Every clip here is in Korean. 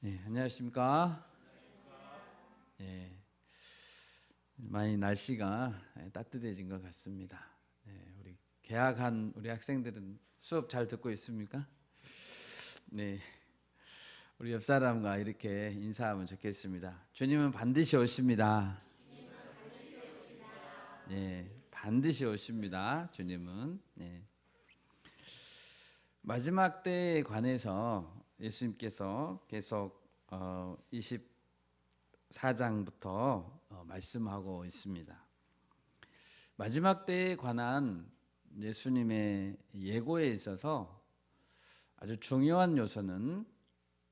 네, 안녕하십니까? 예, 많이 날씨가 따뜻해진 것 같습니다. 우리 개학한 우리 학생들은 수업 잘 듣고 있습니까? 네, 우리 옆 사람과 이렇게 인사하면 좋겠습니다. 주님은 반드시 오십니다. 네, 반드시 오십니다. 주님은. 네. 마지막 때에 관해서 예수님께서 계속 24장부터 말씀하고 있습니다. 마지막 때에 관한 예수님의 예고에 있어서 아주 중요한 요소는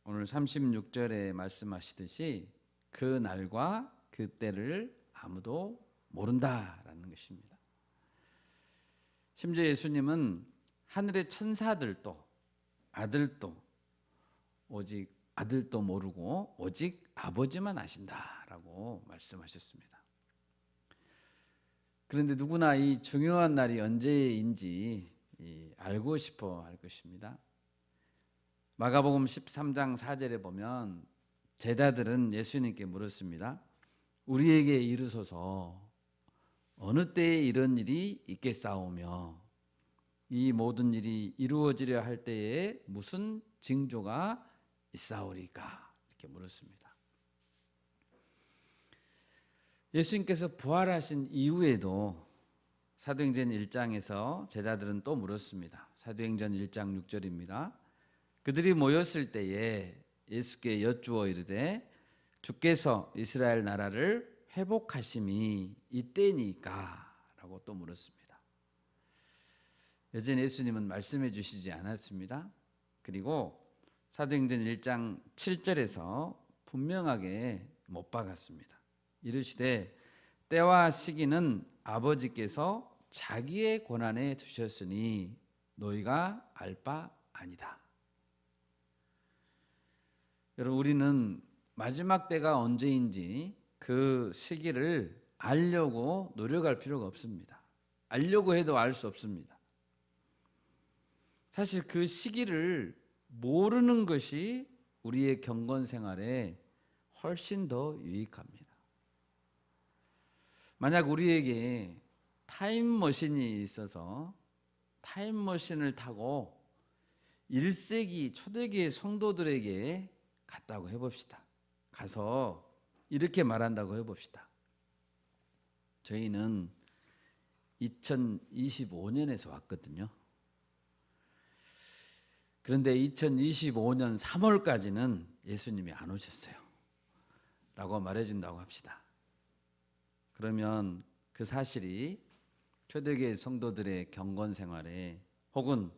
오늘 36절에 말씀하시듯이 그 날과 그 때를 아무도 모른다라는 것입니다. 심지어 예수님은 하늘의 천사들도 아들도 오직 아들도 모르고 오직 아버지만 아신다라고 말씀하셨습니다. 그런데 누구나 이 중요한 날이 언제인지 알고 싶어 할 것입니다. 마가복음 13장 4절에 보면 제자들은 예수님께 물었습니다. 우리에게 이르소서 어느 때에 이런 일이 있겠사오며 이 모든 일이 이루어지려 할 때에 무슨 징조가 있사오리까? 이렇게 물었습니다. 예수님께서 부활하신 이후에도 사도행전 1장에서 제자들은 또 물었습니다. 사도행전 1장 6절입니다. 그들이 모였을 때에 예수께 여쭈어 이르되 주께서 이스라엘 나라를 회복하심이 이때니까? 라고 또 물었습니다. 여전히 예수님은 말씀해 주시지 않았습니다. 그리고 사도행전 1장 7절에서 분명하게 못 박았습니다. 이르시되 때와 시기는 아버지께서 자기의 권한에 두셨으니 너희가 알 바 아니다. 여러분, 우리는 마지막 때가 언제인지 그 시기를 알려고 노력할 필요가 없습니다. 알려고 해도 알 수 없습니다. 사실 그 시기를 모르는 것이 우리의 경건 생활에 훨씬 더 유익합니다. 만약 우리에게 타임머신이 있어서 타임머신을 타고 1세기 초대교회 성도들에게 갔다고 해봅시다. 가서 이렇게 말한다고 해봅시다. 저희는 2025년에서 왔거든요. 그런데 2025년 3월까지는 예수님이 안 오셨어요. 라고 말해준다고 합시다. 그러면 그 사실이 초대교회 성도들의 경건 생활에 혹은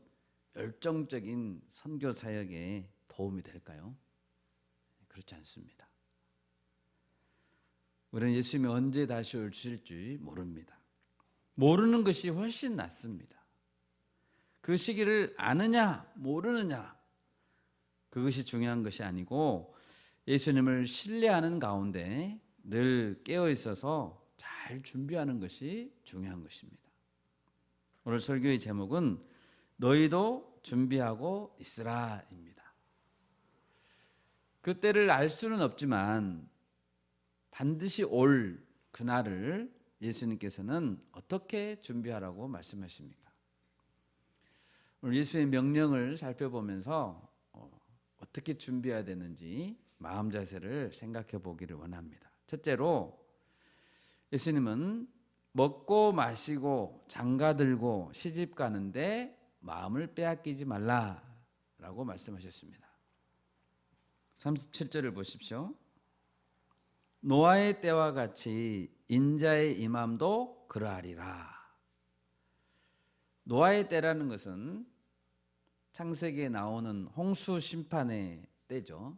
열정적인 선교 사역에 도움이 될까요? 그렇지 않습니다. 우리는 예수님이 언제 다시 오실지 모릅니다. 모르는 것이 훨씬 낫습니다. 그 시기를 아느냐 모르느냐 그것이 중요한 것이 아니고 예수님을 신뢰하는 가운데 늘 깨어 있어서 잘 준비하는 것이 중요한 것입니다. 오늘 설교의 제목은 너희도 준비하고 있으라입니다. 그때를 알 수는 없지만 반드시 올 그날을 예수님께서는 어떻게 준비하라고 말씀하십니까? 오늘 예수의 명령을 살펴보면서 어떻게 준비해야 되는지 마음 자세를 생각해 보기를 원합니다. 첫째로 예수님은 먹고 마시고 장가들고 시집 가는데 마음을 빼앗기지 말라라고 말씀하셨습니다. 37절을 보십시오. 노아의 때와 같이 인자의 임함도 그러하리라. 노아의 때라는 것은 창세기에 나오는 홍수 심판의 때죠.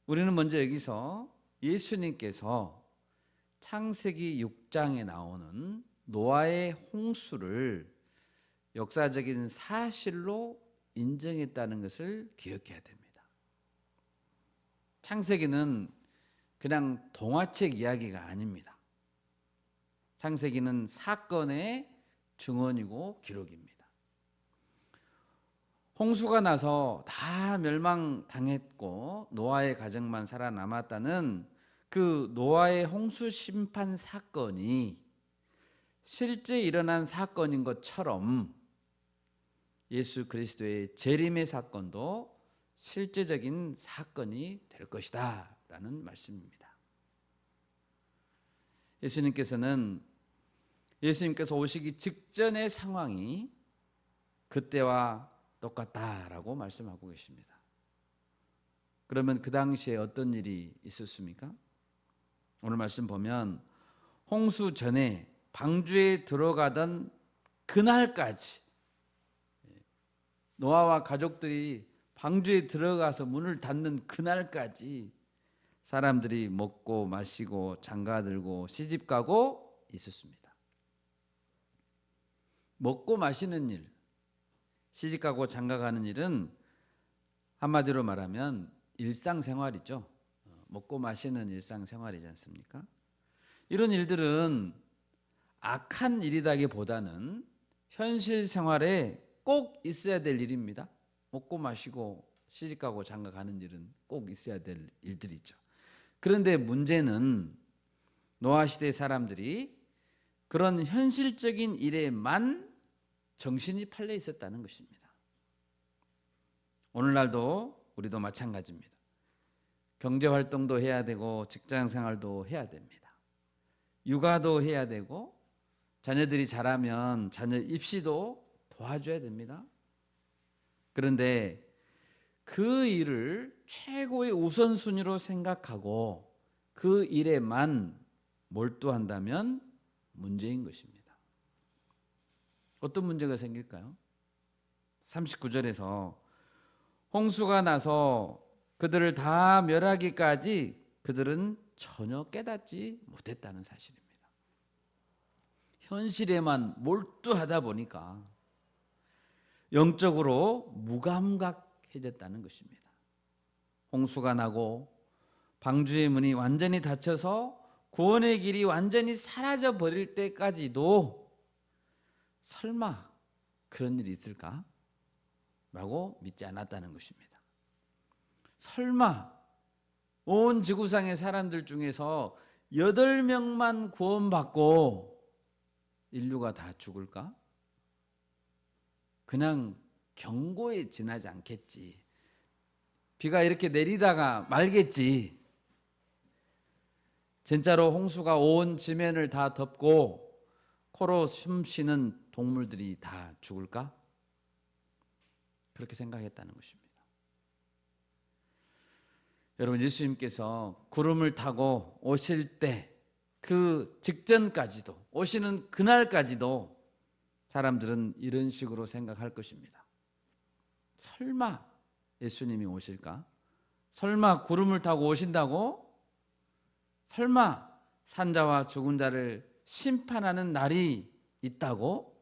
우리는 먼저 여기서 예수님께서 창세기 6장에 나오는 노아의 홍수를 역사적인 사실로 인정했다는 것을 기억해야 됩니다. 창세기는 그냥 동화책 이야기가 아닙니다. 창세기는 사건의 증언이고 기록입니다. 홍수가 나서 다 멸망당했고 노아의 가정만 살아남았다는 그 노아의 홍수 심판 사건이 실제 일어난 사건인 것처럼 예수 그리스도의 재림의 사건도 실제적인 사건이 될 것이다 라는 말씀입니다. 예수님께서 오시기 직전의 상황이 그때와 똑같다라고 말씀하고 계십니다. 그러면 그 당시에 어떤 일이 있었습니까? 오늘 말씀 보면 홍수 전에 방주에 들어가던 그날까지 노아와 가족들이 방주에 들어가서 문을 닫는 그날까지 사람들이 먹고 마시고 장가들고 시집가고 있었습니다. 먹고 마시는 일, 시집가고 장가가는 일은 한마디로 말하면 일상생활이죠. 먹고 마시는 일상생활이지 않습니까? 이런 일들은 악한 일이라기보다는 현실 생활에 꼭 있어야 될 일입니다. 먹고 마시고 시집가고 장가가는 일은 꼭 있어야 될 일들이죠. 그런데 문제는 노아 시대 사람들이 그런 현실적인 일에만 정신이 팔려 있었다는 것입니다. 오늘날도 우리도 마찬가지입니다. 경제활동도 해야 되고 직장생활도 해야 됩니다. 육아도 해야 되고 자녀들이 자라면 자녀 입시도 도와줘야 됩니다. 그런데 그 일을 최고의 우선순위로 생각하고 그 일에만 몰두한다면 문제인 것입니다. 어떤 문제가 생길까요? 39절에서 홍수가 나서 그들을 다 멸하기까지 그들은 전혀 깨닫지 못했다는 사실입니다. 현실에만 몰두하다 보니까 영적으로 무감각해졌다는 것입니다. 홍수가 나고 방주의 문이 완전히 닫혀서 구원의 길이 완전히 사라져 버릴 때까지도 설마 그런 일이 있을까? 라고 믿지 않았다는 것입니다. 설마 온 지구상의 사람들 중에서 8명만 구원받고 인류가 다 죽을까? 그냥 경고에 지나지 않겠지. 비가 이렇게 내리다가 말겠지. 진짜로 홍수가 온 지면을 다 덮고 코로 숨쉬는 동물들이 다 죽을까? 그렇게 생각했다는 것입니다. 여러분, 예수님께서 구름을 타고 오실 때 그 직전까지도, 오시는 그날까지도 사람들은 이런 식으로 생각할 것입니다. 설마 예수님이 오실까? 설마 구름을 타고 오신다고? 설마 산자와 죽은 자를 심판하는 날이 있다고?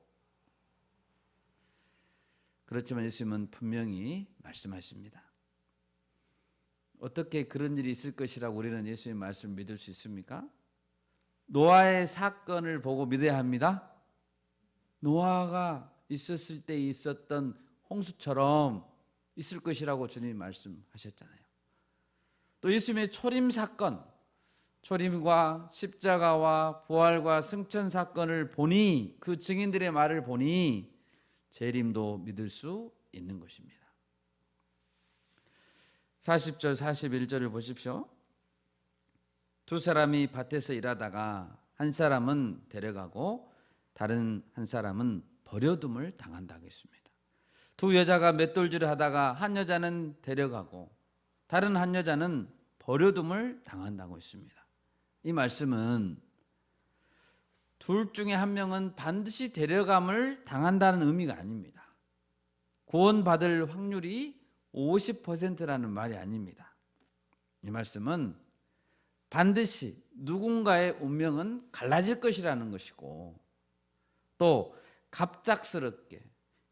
그렇지만 예수님은 분명히 말씀하십니다. 어떻게 그런 일이 있을 것이라고 우리는 예수님의 말씀을 믿을 수 있습니까? 노아의 사건을 보고 믿어야 합니다. 노아가 있었을 때 있었던 홍수처럼 있을 것이라고 주님이 말씀하셨잖아요. 또 예수님의 초림 사건, 초림과 십자가와 부활과 승천 사건을 보니, 그 증인들의 말을 보니 재림도 믿을 수 있는 것입니다. 40절 41절을 보십시오. 두 사람이 밭에서 일하다가 한 사람은 데려가고 다른 한 사람은 버려둠을 당한다고 했습니다. 두 여자가 맷돌질을 하다가 한 여자는 데려가고 다른 한 여자는 버려둠을 당한다고 했습니다. 이 말씀은 둘 중에 한 명은 반드시 데려감을 당한다는 의미가 아닙니다. 구원받을 확률이 50%라는 말이 아닙니다. 이 말씀은 반드시 누군가의 운명은 갈라질 것이라는 것이고, 또 갑작스럽게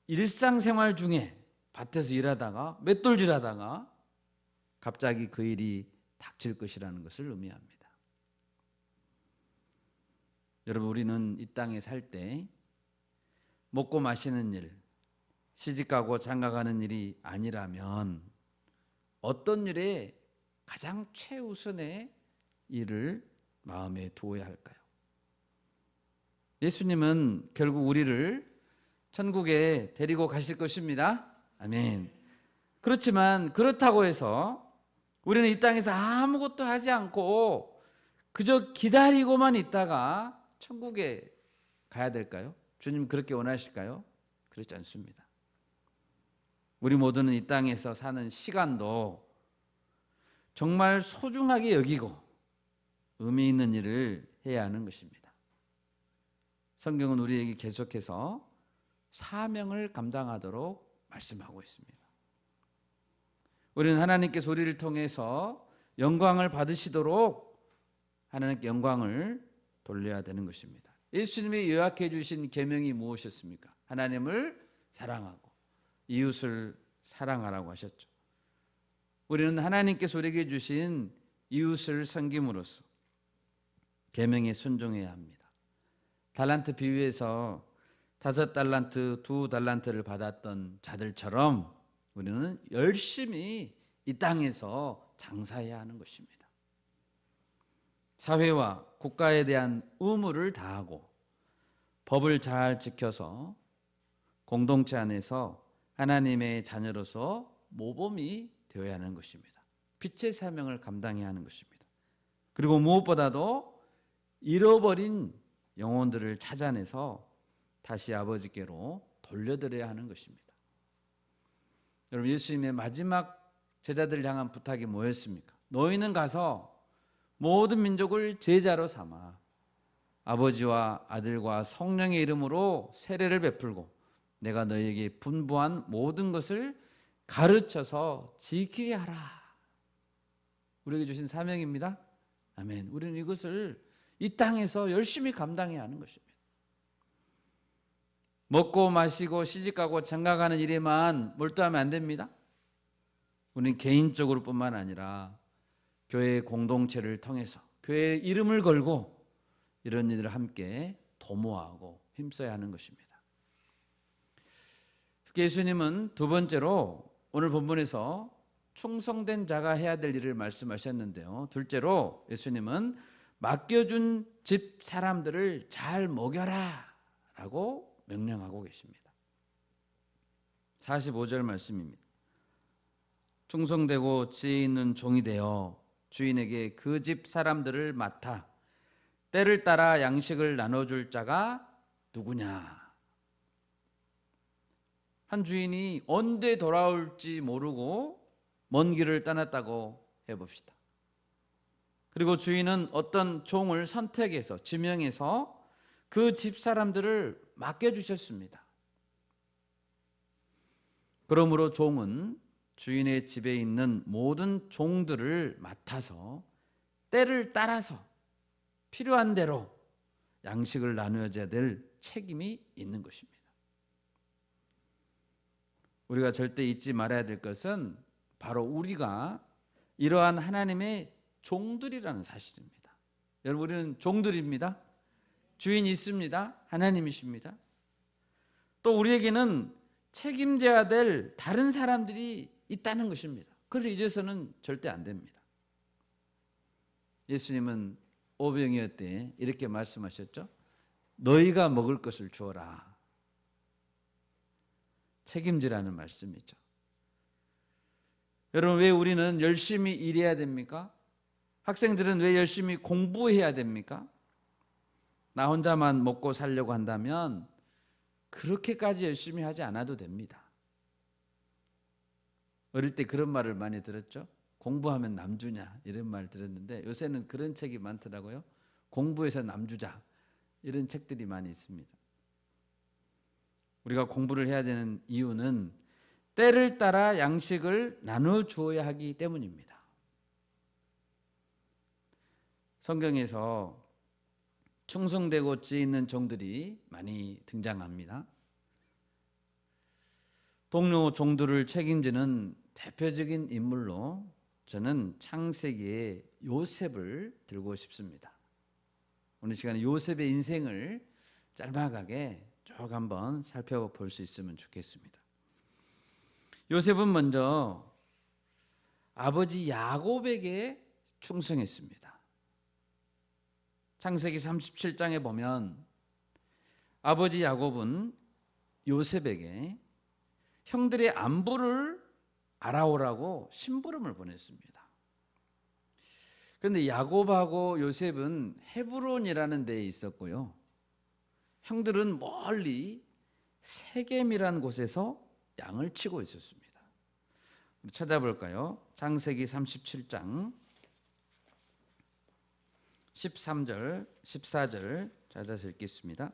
일상생활 중에 밭에서 일하다가 맷돌질하다가 갑자기 그 일이 닥칠 것이라는 것을 의미합니다. 여러분, 우리는 이 땅에 살 때 먹고 마시는 일, 시집가고 장가가는 일이 아니라면 어떤 일에 가장 최우선의 일을 마음에 두어야 할까요? 예수님은 결국 우리를 천국에 데리고 가실 것입니다. 아멘. 그렇지만 그렇다고 해서 우리는 이 땅에서 아무것도 하지 않고 그저 기다리고만 있다가 천국에 가야 될까요? 주님 그렇게 원하실까요? 그렇지 않습니다. 우리 모두는 이 땅에서 사는 시간도 정말 소중하게 여기고 의미 있는 일을 해야 하는 것입니다. 성경은 우리에게 계속해서 사명을 감당하도록 말씀하고 있습니다. 우리는 하나님께서 우리를 통해서 영광을 받으시도록 하나님께 영광을 돌려야 되는 것입니다. 예수님이 요약해 주신 계명이 무엇이었습니까? 하나님을 사랑하고 이웃을 사랑하라고 하셨죠. 우리는 하나님께서 우리에게 주신 이웃을 섬김으로써 계명에 순종해야 합니다. 달란트 비유에서 5달란트, 2달란트를 받았던 자들처럼 우리는 열심히 이 땅에서 장사해야 하는 것입니다. 사회와 국가에 대한 의무를 다하고 법을 잘 지켜서 공동체 안에서 하나님의 자녀로서 모범이 되어야 하는 것입니다. 빛의 사명을 감당해야 하는 것입니다. 그리고 무엇보다도 잃어버린 영혼들을 찾아내서 다시 아버지께로 돌려드려야 하는 것입니다. 여러분, 예수님의 마지막 제자들을 향한 부탁이 뭐였습니까? 너희는 가서 모든 민족을 제자로 삼아 아버지와 아들과 성령의 이름으로 세례를 베풀고 내가 너희에게 분부한 모든 것을 가르쳐서 지키게 하라. 우리에게 주신 사명입니다. 아멘. 우리는 이것을 이 땅에서 열심히 감당해야 하는 것입니다. 먹고 마시고 시집가고 장가가는 일에만 몰두하면 안 됩니다. 우리는 개인적으로 뿐만 아니라 교회 공동체를 통해서 교회의 이름을 걸고 이런 일을 함께 도모하고 힘써야 하는 것입니다. 특히 예수님은 두 번째로 오늘 본문에서 충성된 자가 해야 될 일을 말씀하셨는데요. 둘째로 예수님은 맡겨준 집 사람들을 잘 먹여라 라고 명령하고 계십니다. 45절 말씀입니다. 충성되고 지혜 있는 종이 되어 주인에게 그 집 사람들을 맡아 때를 따라 양식을 나눠줄 자가 누구냐? 한 주인이 언제 돌아올지 모르고 먼 길을 떠났다고 해봅시다. 그리고 주인은 어떤 종을 선택해서 지명해서 그 집 사람들을 맡겨주셨습니다. 그러므로 종은 주인의 집에 있는 모든 종들을 맡아서 때를 따라서 필요한 대로 양식을 나누어야 될 책임이 있는 것입니다. 우리가 절대 잊지 말아야 될 것은 바로 우리가 이러한 하나님의 종들이라는 사실입니다. 여러분, 우리는 종들입니다. 주인이 있습니다. 하나님이십니다. 또 우리에게는 책임져야 될 다른 사람들이 있다는 것입니다. 그걸 잊어서는 절대 안 됩니다. 예수님은 오병이어 때 이렇게 말씀하셨죠. 너희가 먹을 것을 주어라. 책임지라는 말씀이죠. 여러분, 왜 우리는 열심히 일해야 됩니까? 학생들은 왜 열심히 공부해야 됩니까? 나 혼자만 먹고 살려고 한다면 그렇게까지 열심히 하지 않아도 됩니다. 어릴 때 그런 말을 많이 들었죠. 공부하면 남주냐 이런 말 들었는데 요새는 그런 책이 많더라고요. 공부해서 남주자 이런 책들이 많이 있습니다. 우리가 공부를 해야 되는 이유는 때를 따라 양식을 나눠 주어야 하기 때문입니다. 성경에서 충성되고 지혜 있는 종들이 많이 등장합니다. 동료 종들을 책임지는 대표적인 인물로 저는 창세기의 요셉을 들고 싶습니다. 오늘 시간에 요셉의 인생을 짤막하게 쭉 한번 살펴볼 수 있으면 좋겠습니다. 요셉은 먼저 아버지 야곱에게 충성했습니다. 창세기 37장에 보면 아버지 야곱은 요셉에게 형들의 안부를 알아오라고 심부름을 보냈습니다. 그런데 야곱하고 요셉은 헤브론이라는 데에 있었고요. 형들은 멀리 세겜이라는 곳에서 양을 치고 있었습니다. 찾아볼까요? 창세기 37장 13절, 14절 찾아서 읽겠습니다.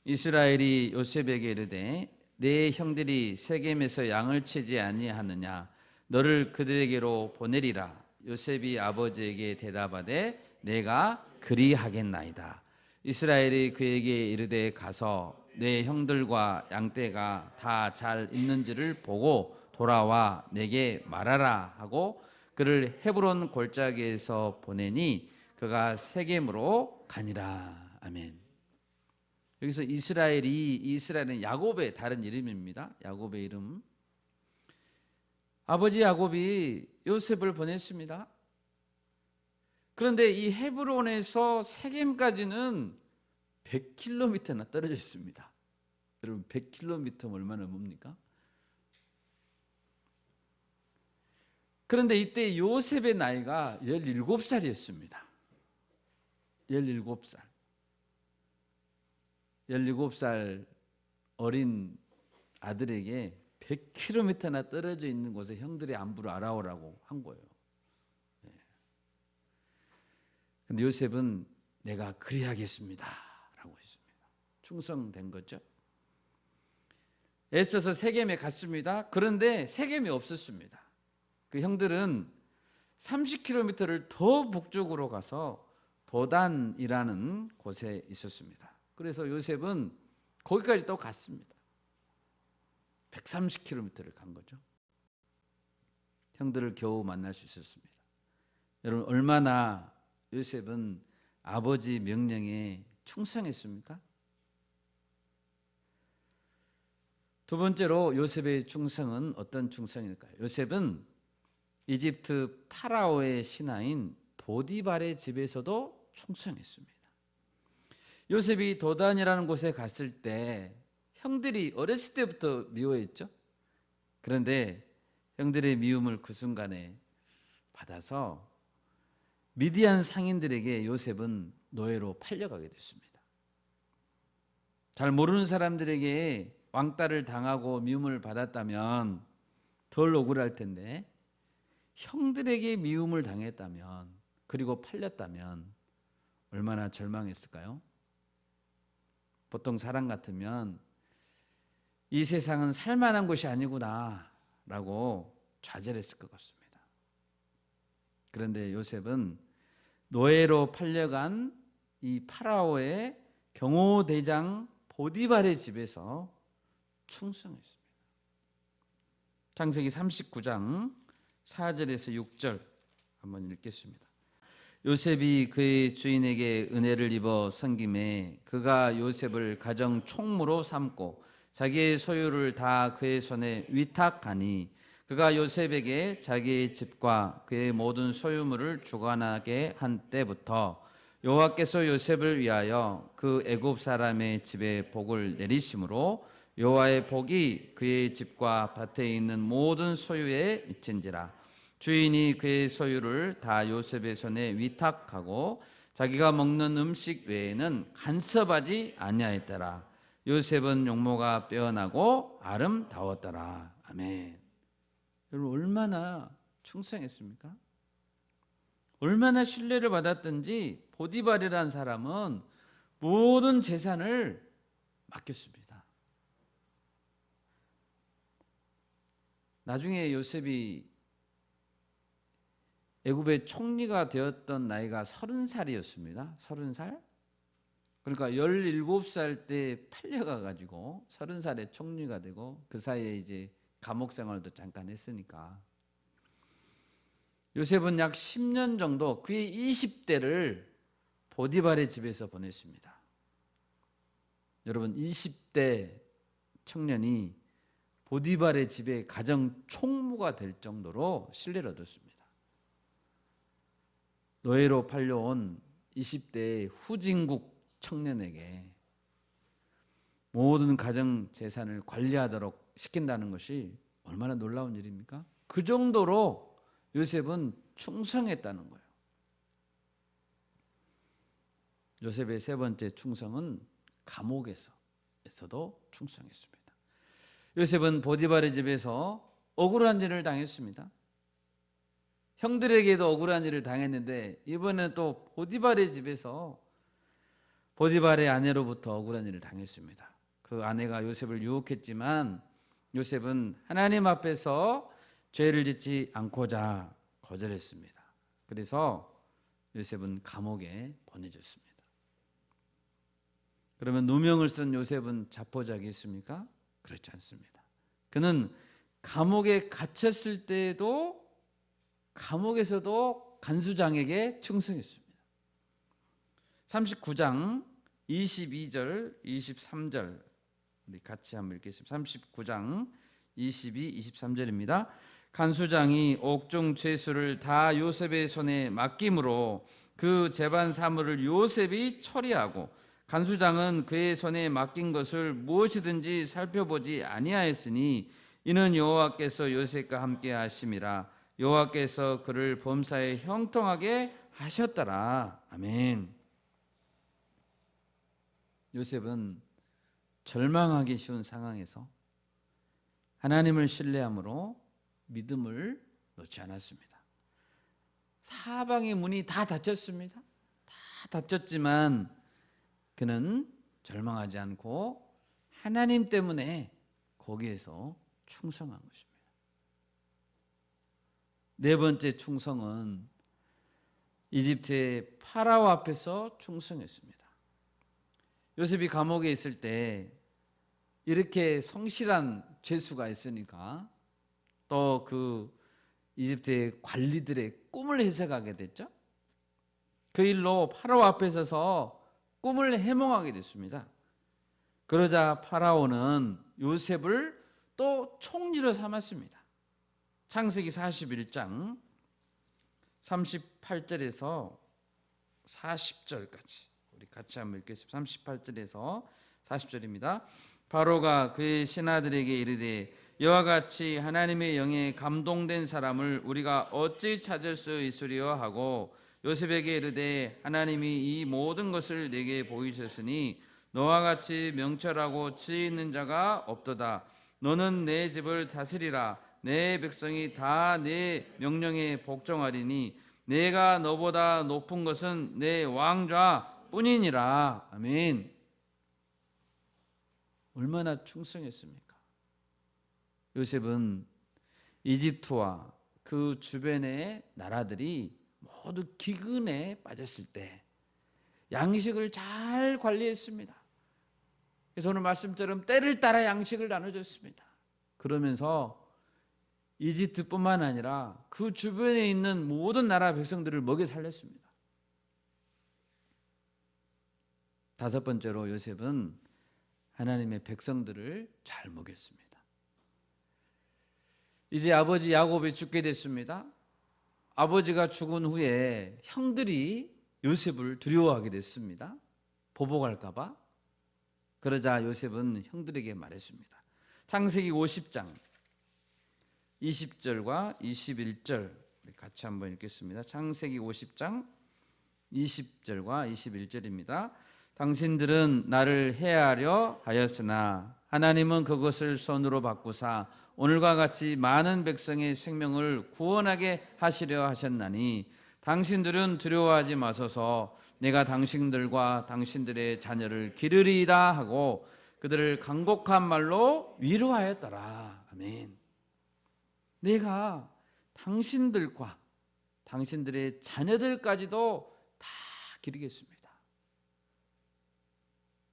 이스라엘이 요셉에게 이르되 내 형들이 세겜에서 양을 치지 아니하느냐 너를 그들에게로 보내리라. 요셉이 아버지에게 대답하되 내가 그리하겠나이다. 이스라엘이 그에게 이르되 가서 내 형들과 양떼가 다 잘 있는지를 보고 돌아와 내게 말하라 하고 그를 헤브론 골짜기에서 보내니 그가 세겜으로 가니라. 아멘. 여기서 이스라엘은 야곱의 다른 이름입니다. 야곱의 이름. 아버지 야곱이 요셉을 보냈습니다. 그런데 이 헤브론에서 세겜까지는 100km나 떨어져 있습니다. 여러분 100km면 얼마나 뭡니까? 그런데 이때 요셉의 나이가 17살이었습니다. 17살. 17살 어린 아들에게 100km나 떨어져 있는 곳에 형들의 안부를 알아오라고 한 거예요. 그런데 요셉은 내가 그리하겠습니다 라고 했습니다. 충성된 거죠. 애써서 세겜에 갔습니다. 그런데 세겜이 없었습니다. 그 형들은 30km를 더 북쪽으로 가서 도단이라는 곳에 있었습니다. 그래서 요셉은 거기까지 또 갔습니다. 130km를 간 거죠. 형들을 겨우 만날 수 있었습니다. 여러분 얼마나 요셉은 아버지 명령에 충성했습니까? 두 번째로 요셉의 충성은 어떤 충성일까요? 요셉은 이집트 파라오의 신하인 보디발의 집에서도 충성했습니다. 요셉이 도단이라는 곳에 갔을 때 형들이 어렸을 때부터 미워했죠. 그런데 형들의 미움을 그 순간에 받아서 미디안 상인들에게 요셉은 노예로 팔려가게 됐습니다. 잘 모르는 사람들에게 왕따를 당하고 미움을 받았다면 덜 억울할 텐데 형들에게 미움을 당했다면 그리고 팔렸다면 얼마나 절망했을까요? 보통 사람 같으면 이 세상은 살만한 곳이 아니구나 라고 좌절했을 것 같습니다. 그런데 요셉은 노예로 팔려간 이 파라오의 경호대장 보디발의 집에서 충성했습니다. 창세기 39장 4절에서 6절 한번 읽겠습니다. 요셉이 그의 주인에게 은혜를 입어 섬김에 그가 요셉을 가정 총무로 삼고 자기의 소유를 다 그의 손에 위탁하니 그가 요셉에게 자기의 집과 그의 모든 소유물을 주관하게 한 때부터 여호와께서 요셉을 위하여 그 애굽 사람의 집에 복을 내리심으로 여호와의 복이 그의 집과 밭에 있는 모든 소유에 미친지라. 주인이 그의 소유를 다 요셉의 손에 위탁하고 자기가 먹는 음식 외에는 간섭하지 아니하였더라. 요셉은 용모가 빼어나고 아름다웠더라. 아멘. 여러분 얼마나 충성했습니까? 얼마나 신뢰를 받았든지 보디발이라는 사람은 모든 재산을 맡겼습니다. 나중에 요셉이 애굽의 총리가 되었던 나이가 30살이었습니다. 30살? 그러니까 17살 때 팔려가 가지고 30살에 총리가 되고 그 사이에 이제 감옥 생활도 잠깐 했으니까 요셉은 약 10년 정도 그의 20대를 보디발의 집에서 보냈습니다. 여러분 20대 청년이 보디발의 집에 가정 총무가 될 정도로 신뢰를 얻었습니다. 노예로 팔려온 20대의 후진국 청년에게 모든 가정 재산을 관리하도록 시킨다는 것이 얼마나 놀라운 일입니까? 그 정도로 요셉은 충성했다는 거예요. 요셉의 세 번째 충성은 감옥에서도 충성했습니다. 요셉은 보디발의 집에서 억울한 일을 당했습니다. 형들에게도 억울한 일을 당했는데 이번에는 또 보디발의 집에서 보디발의 아내로부터 억울한 일을 당했습니다. 그 아내가 요셉을 유혹했지만 요셉은 하나님 앞에서 죄를 짓지 않고자 거절했습니다. 그래서 요셉은 감옥에 보내졌습니다. 그러면 누명을 쓴 요셉은 자포자기했습니까? 그렇지 않습니다. 그는 감옥에 갇혔을 때에도 감옥에서도 간수장에게 충성했습니다. 39장 22절, 23절 우리 같이 한번 읽겠습니다. 39장 22, 23절입니다. 간수장이 옥중 죄수를 다 요셉의 손에 맡김으로 그 재반 사물을 요셉이 처리하고 간수장은 그의 손에 맡긴 것을 무엇이든지 살펴보지 아니하였으니 이는 여호와께서 요셉과 함께 하심이라. 여호와께서 그를 범사에 형통하게 하셨더라. 아멘. 요셉은 절망하기 쉬운 상황에서 하나님을 신뢰함으로 믿음을 놓지 않았습니다. 사방의 문이 다 닫혔습니다. 다 닫혔지만 그는 절망하지 않고 하나님 때문에 거기에서 충성한 것입니다. 네 번째 충성은 이집트의 파라오 앞에서 충성했습니다. 요셉이 감옥에 있을 때 이렇게 성실한 죄수가 있으니까 또 그 이집트의 관리들의 꿈을 해석하게 됐죠. 그 일로 파라오 앞에 서서 꿈을 해몽하게 됐습니다. 그러자 파라오는 요셉을 또 총리로 삼았습니다. 창세기 41장 38절에서 40절까지 우리 같이 한번 읽겠습니다. 38절에서 40절입니다. 바로가 그의 신하들에게 이르되 이와 같이 하나님의 영에 감동된 사람을 우리가 어찌 찾을 수 있으리요 하고 요셉에게 이르되 하나님이 이 모든 것을 내게 보이셨으니 너와 같이 명철하고 지혜 있는 자가 없도다. 너는 내 집을 다스리라. 내 백성이 다 내 명령에 복종하리니 내가 너보다 높은 것은 내 왕좌 뿐이니라. 아멘. 얼마나 충성했습니까? 요셉은 이집트와 그 주변의 나라들이 모두 기근에 빠졌을 때 양식을 잘 관리했습니다. 그래서 오늘 말씀처럼 때를 따라 양식을 나눠줬습니다. 그러면서 이집트뿐만 아니라 그 주변에 있는 모든 나라 백성들을 먹여 살렸습니다. 다섯 번째로 요셉은 하나님의 백성들을 잘 먹였습니다. 이제 아버지 야곱이 죽게 됐습니다. 아버지가 죽은 후에 형들이 요셉을 두려워하게 됐습니다. 보복할까 봐. 그러자 요셉은 형들에게 말했습니다. 창세기 50장 20절과 21절 같이 한번 읽겠습니다. 창세기 50장 20절과 21절입니다. 당신들은 나를 해하려 하였으나 하나님은 그것을 선으로 바꾸사 오늘과 같이 많은 백성의 생명을 구원하게 하시려 하셨나니 당신들은 두려워하지 마소서. 내가 당신들과 당신들의 자녀를 기르리이다 하고 그들을 간곡한 말로 위로하였더라. 아멘. 내가 당신들과 당신들의 자녀들까지도 다 기르겠습니다.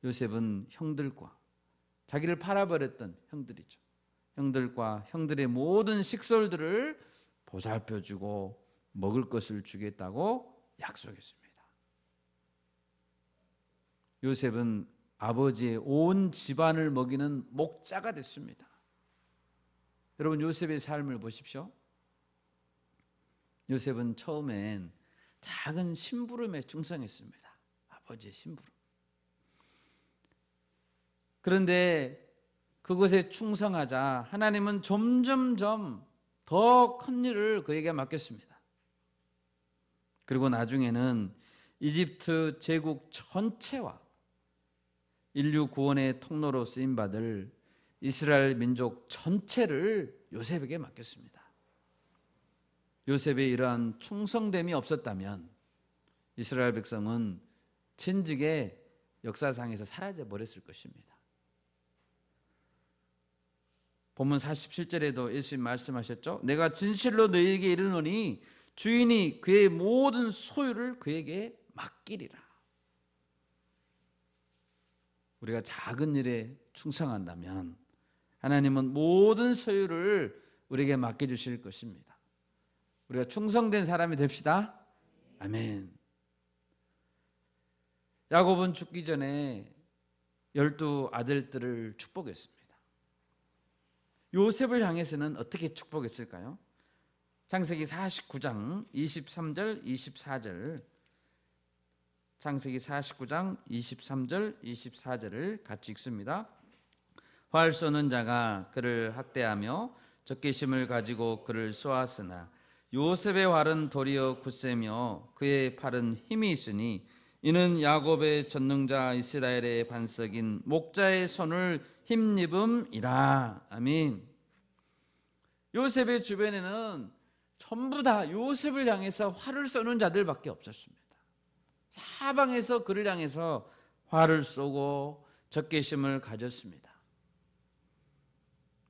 요셉은 형들과 자기를 팔아버렸던 형들이죠. 형들과 형들의 모든 식솔들을 보살펴주고 먹을 것을 주겠다고 약속했습니다. 요셉은 아버지의 온 집안을 먹이는 목자가 됐습니다. 여러분 요셉의 삶을 보십시오. 요셉은 처음엔 작은 심부름에 충성했습니다. 아버지의 심부름. 그런데 그것에 충성하자 하나님은 점점점 더 큰 일을 그에게 맡겼습니다. 그리고 나중에는 이집트 제국 전체와 인류 구원의 통로로 쓰임받을 이스라엘 민족 전체를 요셉에게 맡겼습니다. 요셉의 이러한 충성됨이 없었다면 이스라엘 백성은 진즉에 역사상에서 사라져 버렸을 것입니다. 본문 47절에도 예수님 말씀하셨죠. 내가 진실로 너희에게 이르노니 주인이 그의 모든 소유를 그에게 맡기리라. 우리가 작은 일에 충성한다면 하나님은 모든 소유를 우리에게 맡겨주실 것입니다. 우리가 충성된 사람이 됩시다. 아멘. 야곱은 죽기 전에 12 아들들을 축복했습니다. 요셉을 향해서는 어떻게 축복했을까요? 창세기 49장 23절 24절, 창세기 49장 23절 24절을 같이 읽습니다. 활 쏘는 자가 그를 학대하며 적개심을 가지고 그를 쏘았으나 요셉의 활은 도리어 굳세며 그의 팔은 힘이 있으니 이는 야곱의 전능자 이스라엘의 반석인 목자의 손을 힘입음이라. 아멘. 요셉의 주변에는 전부 다 요셉을 향해서 활을 쏘는 자들밖에 없었습니다. 사방에서 그를 향해서 활을 쏘고 적개심을 가졌습니다.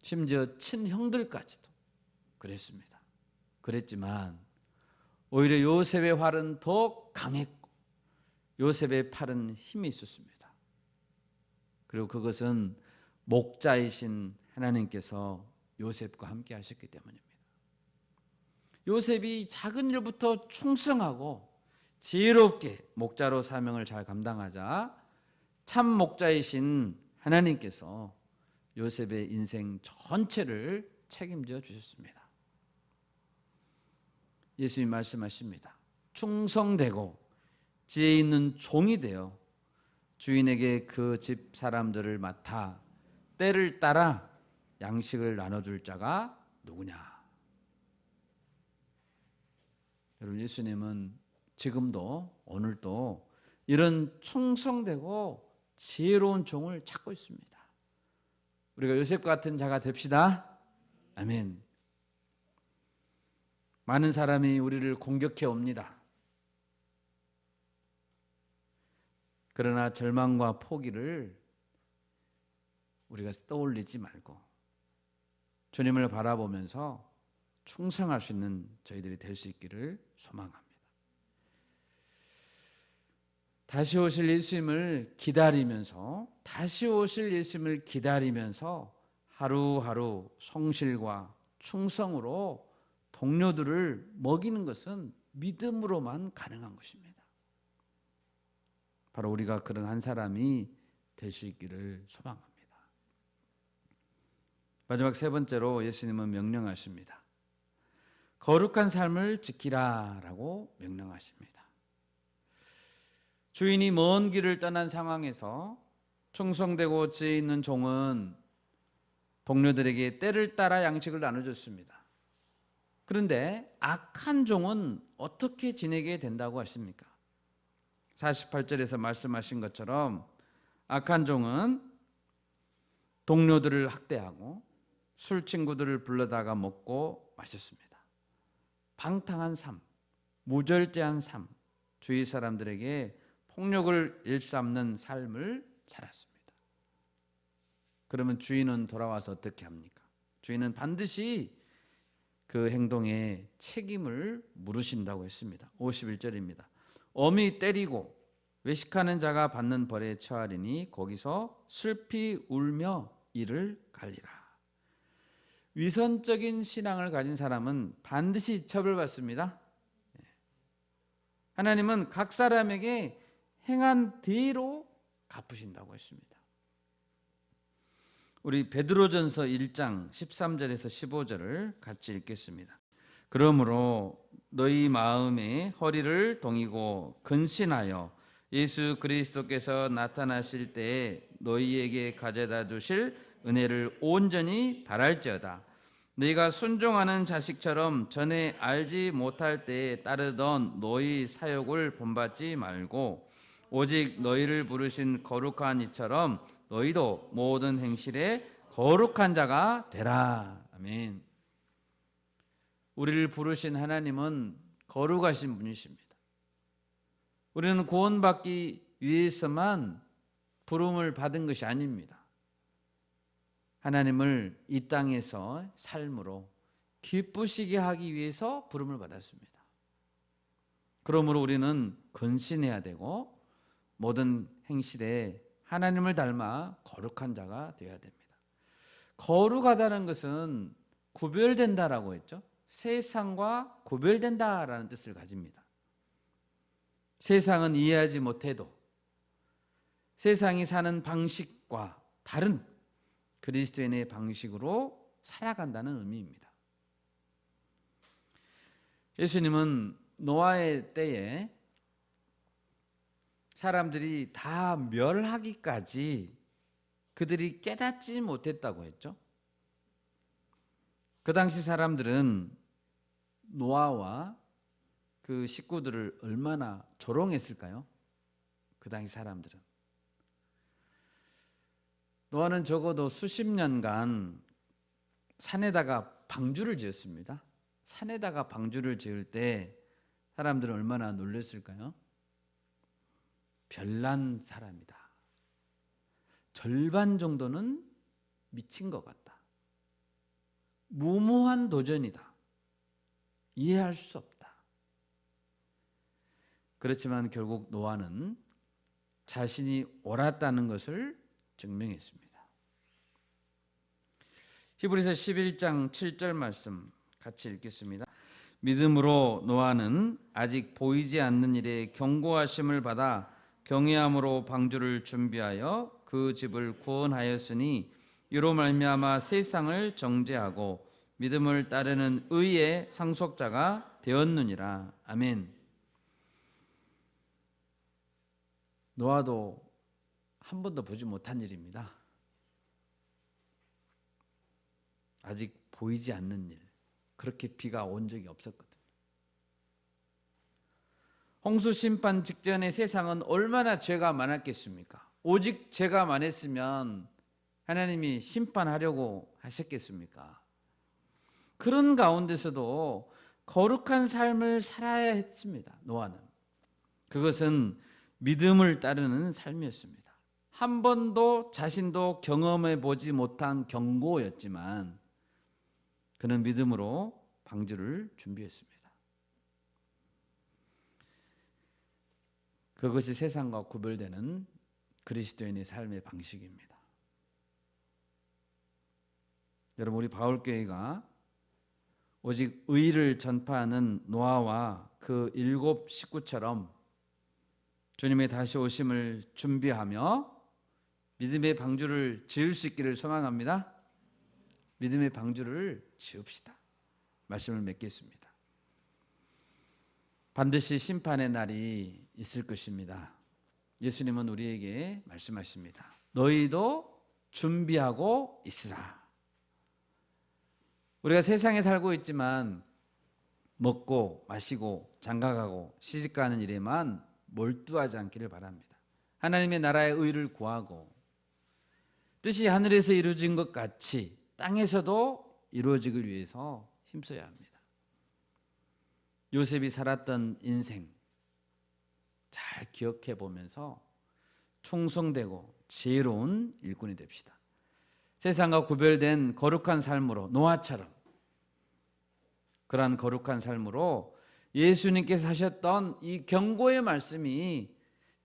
심지어 친형들까지도 그랬습니다. 그랬지만 오히려 요셉의 활은 더 강했고 요셉의 팔은 힘이 있었습니다. 그리고 그것은 목자이신 하나님께서 요셉과 함께 하셨기 때문입니다. 요셉이 작은 일부터 충성하고 지혜롭게 목자로 사명을 잘 감당하자 참 목자이신 하나님께서 요셉의 인생 전체를 책임져 주셨습니다. 예수님 말씀하십니다. 충성되고 지혜 있는 종이 되어 주인에게 그 집 사람들을 맡아 때를 따라 양식을 나눠줄 자가 누구냐? 여러분, 예수님은 지금도 오늘도 이런 충성되고 지혜로운 종을 찾고 있습니다. 우리가 요셉 같은 자가 됩시다. 아멘. 많은 사람이 우리를 공격해 옵니다. 그러나 절망과 포기를 우리가 떠올리지 말고 주님을 바라보면서 충성할 수 있는 저희들이 될 수 있기를 소망합니다. 다시 오실 예수님을 기다리면서 하루하루 성실과 충성으로 동료들을 먹이는 것은 믿음으로만 가능한 것입니다. 바로 우리가 그런 한 사람이 될 수 있기를 소망합니다. 마지막 세 번째로 예수님은 명령하십니다. 거룩한 삶을 지키라라고 명령하십니다. 주인이 먼 길을 떠난 상황에서 충성되고 지혜 있는 종은 동료들에게 때를 따라 양식을 나눠줬습니다. 그런데 악한 종은 어떻게 지내게 된다고 하십니까? 48절에서 말씀하신 것처럼 악한 종은 동료들을 학대하고 술 친구들을 불러다가 먹고 마셨습니다. 방탕한 삶, 무절제한 삶, 주위 사람들에게 폭력을 일삼는 삶을 살았습니다. 그러면 주인은 돌아와서 어떻게 합니까? 주인은 반드시 그 행동에 책임을 물으신다고 했습니다. 51절입니다. 엄히 때리고 외식하는 자가 받는 벌에 처하리니 거기서 슬피 울며 이를 갈리라. 위선적인 신앙을 가진 사람은 반드시 처벌받습니다. 하나님은 각 사람에게 행한 대로 갚으신다고 했습니다. 우리 베드로전서 1장 13절에서 15절을 같이 읽겠습니다. 그러므로 너희 마음에 허리를 동이고 근신하여 예수 그리스도께서 나타나실 때에 너희에게 가져다 주실 은혜를 온전히 바랄지어다. 너희가 순종하는 자식처럼 전에 알지 못할 때에 따르던 너희 사욕을 본받지 말고 오직 너희를 부르신 거룩한 이처럼 너희도 모든 행실에 거룩한 자가 되라. 아멘. 우리를 부르신 하나님은 거룩하신 분이십니다. 우리는 구원받기 위해서만 부름을 받은 것이 아닙니다. 하나님을 이 땅에서 삶으로 기쁘시게 하기 위해서 부름을 받았습니다. 그러므로 우리는 근신해야 되고 모든 행실에 하나님을 닮아 거룩한 자가 되어야 됩니다. 거룩하다는 것은 구별된다라고 했죠. 세상과 구별된다라는 뜻을 가집니다. 세상은 이해하지 못해도 세상이 사는 방식과 다른 그리스도인의 방식으로 살아간다는 의미입니다. 예수님은 노아의 때에 사람들이 다 멸하기까지 그들이 깨닫지 못했다고 했죠. 그 당시 사람들은 노아와 그 식구들을 얼마나 조롱했을까요? 그 당시 사람들은. 노아는 적어도 수십 년간 산에다가 방주를 지었습니다. 산에다가 방주를 지을 때 사람들은 얼마나 놀랐을까요? 별난 사람이다. 절반 정도는 미친 것 같다. 무모한 도전이다. 이해할 수 없다. 그렇지만 결국 노아는 자신이 옳았다는 것을 증명했습니다. 히브리서 11장 7절 말씀 같이 읽겠습니다. 믿음으로 노아는 아직 보이지 않는 일에 경고하심을 받아 경외함으로 방주를 준비하여 그 집을 구원하였으니 이로 말미암아 세상을 정죄하고 믿음을 따르는 의의 상속자가 되었느니라. 아멘. 노아도 한 번도 보지 못한 일입니다. 아직 보이지 않는 일, 그렇게 비가 온 적이 없었거든요. 홍수 심판 직전의 세상은 얼마나 죄가 많았겠습니까? 오직 죄가 많았으면 하나님이 심판하려고 하셨겠습니까? 그런 가운데서도 거룩한 삶을 살아야 했습니다. 노아는. 그것은 믿음을 따르는 삶이었습니다. 한 번도 자신도 경험해 보지 못한 경고였지만 그는 믿음으로 방주를 준비했습니다. 그것이 세상과 구별되는 그리스도인의 삶의 방식입니다. 여러분, 우리 바울교회가 오직 의를 전파하는 노아와 그 7 식구처럼 주님의 다시 오심을 준비하며 믿음의 방주를 지을 수 있기를 소망합니다. 믿음의 방주를 지읍시다. 말씀을 맺겠습니다. 반드시 심판의 날이 있을 것입니다. 예수님은 우리에게 말씀하십니다. 너희도 준비하고 있으라. 우리가 세상에 살고 있지만 먹고 마시고 장가가고 시집가는 일에만 몰두하지 않기를 바랍니다. 하나님의 나라의 의를 구하고 뜻이 하늘에서 이루어진 것 같이 땅에서도 이루어지기 위해서 힘써야 합니다. 요셉이 살았던 인생 잘 기억해 보면서 충성되고 지혜로운 일꾼이 됩시다. 세상과 구별된 거룩한 삶으로 노아처럼 그러한 거룩한 삶으로 예수님께서 하셨던 이 경고의 말씀이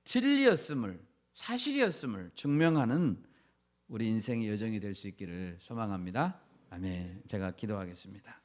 진리였음을, 사실이었음을 증명하는 우리 인생의 여정이 될 수 있기를 소망합니다. 아멘. 제가 기도하겠습니다.